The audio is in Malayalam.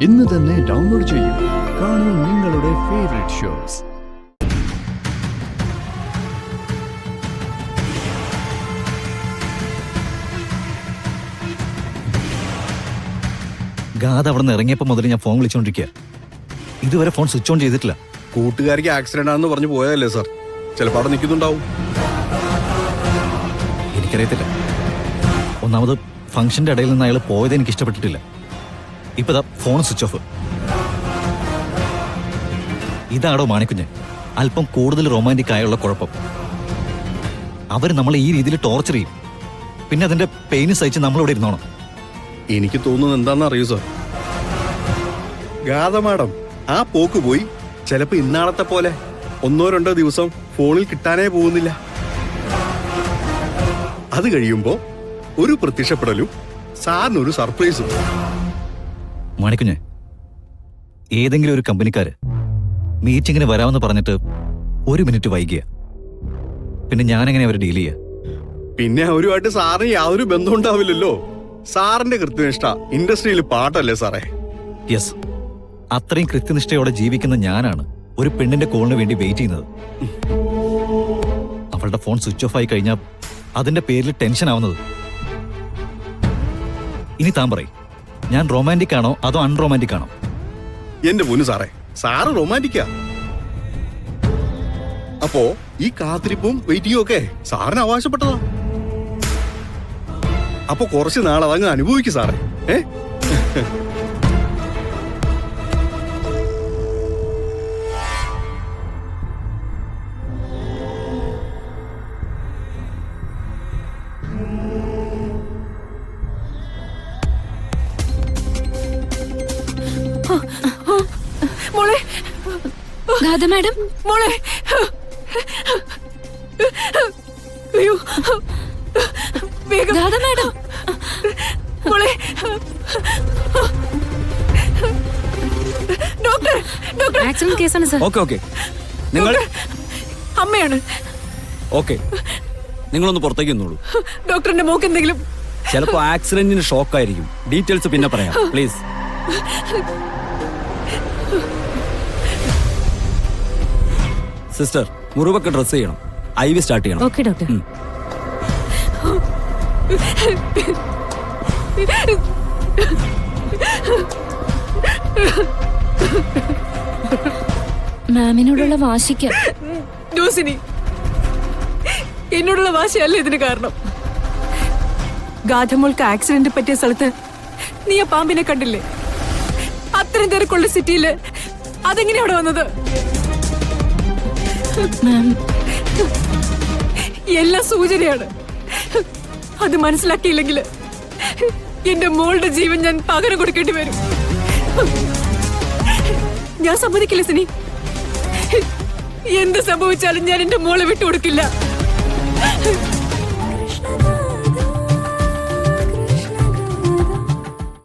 ഇന്ന് തന്നെ ഡൗൺലോഡ് ചെയ്യൂ. കാണൂ നിങ്ങളുടെ ഫേവറേറ്റ് ഷോസ്. ഗാഥ അവിടെ നിന്ന് ഇറങ്ങിയപ്പോൾ മുതൽ ഞാൻ ഫോൺ വിളിച്ചോണ്ടിരിക്കുക. ഇതുവരെ ഫോൺ സ്വിച്ച് ഓൺ ചെയ്തിട്ടില്ല. കൂട്ടുകാരിക്ക് ആക്സിഡന്റ് ആണെന്ന് പറഞ്ഞു പോയതല്ലേ സാർ? ചിലപ്പോൾ അവിടെ നിൽക്കുന്നുണ്ടാവും. എനിക്കറിയത്തില്ല. ഒന്നാമത് ഫംഗ്ഷന്റെ ഇടയിൽ നിന്ന് അയാൾ പോയത് എനിക്ക് ഇഷ്ടപ്പെട്ടിട്ടില്ല. ഇപ്പതാ ഫോൺ സ്വിച്ച് ഓഫ്. ഇതാടോ മാണിക്കുഞ്ഞ് അല്പം കൂടുതൽ റൊമാൻറ്റിക് ആയുള്ള കുഴപ്പം. അവർ നമ്മളെ ഈ രീതിയിൽ ടോർച്ചർ ചെയ്യും. പിന്നെ അതിന്റെ പെയിന് സഹിച്ച് നമ്മളിവിടെ ഇരുന്നോണം. എനിക്ക് തോന്നുന്നത് എന്താണെന്ന് അറിയൂ സാർ, ഗാഥ മാഡം ആ പോക്ക് പോയി ചിലപ്പോ ഇന്നാളത്തെ പോലെ 1-2 ദിവസം ഫോണിൽ കിട്ടാനേ പോകുന്നില്ല. അത് കഴിയുമ്പോ ഒരു പ്രത്യക്ഷപ്പെടലും സാറിനൊരു സർപ്രൈസും. മാണിക്കുഞ്ഞ്, ഏതെങ്കിലും ഒരു കമ്പനിക്കാര് മീറ്റിങ്ങിന് വരാമെന്ന് പറഞ്ഞിട്ട് 1 മിനിറ്റ് വൈകിയ പിന്നെ ഞാനെങ്ങനെ അവരെ ഡീൽ ചെയ്യാ? പിന്നെ അവരുമായിട്ട് സാറിന് യാതൊരു ബന്ധം ഉണ്ടാവില്ലല്ലോ. സാറിന്റെ കൃത്യനിഷ്ഠ ഇൻഡസ്ട്രിയിൽ പാട്ടല്ലേ സാറേ? യെസ്, അത്രയും കൃത്യനിഷ്ഠയോടെ ജീവിക്കുന്ന ഞാനാണ് ഒരു പെണ്ണിന്റെ കോളിന് വേണ്ടി വെയിറ്റ് ചെയ്യുന്നത്. അവളുടെ ഫോൺ സ്വിച്ച് ഓഫ് ആയി കഴിഞ്ഞാൽ അതിന്റെ പേരിൽ ടെൻഷൻ ആവുന്നത്. ഇനി താൻ പറയും, ഞാൻ റൊമാൻറ്റിക് ആണോ അതോ അൺറൊമാൻറ്റിക് ആണോ? എന്റെ പൊന്നു സാറേ, സാറ് റൊമാൻറ്റിക്കാ. അപ്പോ ഈ കാത്തിരിപ്പും വെയിറ്റിംഗും ഒക്കെ സാറിന് അവകാശപ്പെട്ടതാ. അപ്പൊ കുറച്ച് നാൾ അതങ്ങ് അനുഭവിക്കും സാറേ. മോളെ, ഗാഥ മാഡം, മോളെ, അയ്യോ, വേഗം ഗാഥ മാഡം, മോളെ, ഡോക്ടർ, ഡോക്ടർ, ആക്സിഡന്റ് കേസാണ് സർ. ഓക്കെ നിങ്ങൾ അമ്മയാണ്. ഓക്കെ, നിങ്ങളൊന്ന് പുറത്തേക്ക് നിന്നോളൂ. ഡോക്ടറിന്റെ മോക്ക് എന്തെങ്കിലും? ചിലപ്പോൾ ആക്സിഡന്റിന് ഷോക്ക് ആയിരിക്കും. ഡീറ്റെയിൽസ് പിന്നെ പറയാം പ്ലീസ്. സിസ്റ്റർ, മുറിവൊക്കെ ഡ്രസ് ചെയ്യണം. IV സ്റ്റാർട്ട് ചെയ്യണം. Okay doctor. മാമിനോടുള്ള വാശിക്ക് ജോസിനി, എന്നോടുള്ള വാശിയല്ല ഇതിന് കാരണം. ഗാഥമോൾക്ക് ആക്സിഡന്റ് പറ്റിയ സ്ഥലത്ത് നീ ആ പാമ്പിനെ കണ്ടില്ലേ? അത്രയും തിരക്കുള്ള സിറ്റിയില് അതെങ്ങനെയാ അവിടെ വന്നത്? മാം, എല്ലാം സൂചനയാണ്. അത് മനസ്സിലാക്കിയില്ലെങ്കിൽ എന്റെ മോളുടെ ജീവൻ ഞാൻ പകരം കൊടുക്കേണ്ടി വരും. ഞാൻ സമ്മതിക്കില്ല സിനി. എന്ത് സംഭവിച്ചാലും ഞാൻ എന്റെ മോളെ വിട്ടുകൊടുക്കില്ല.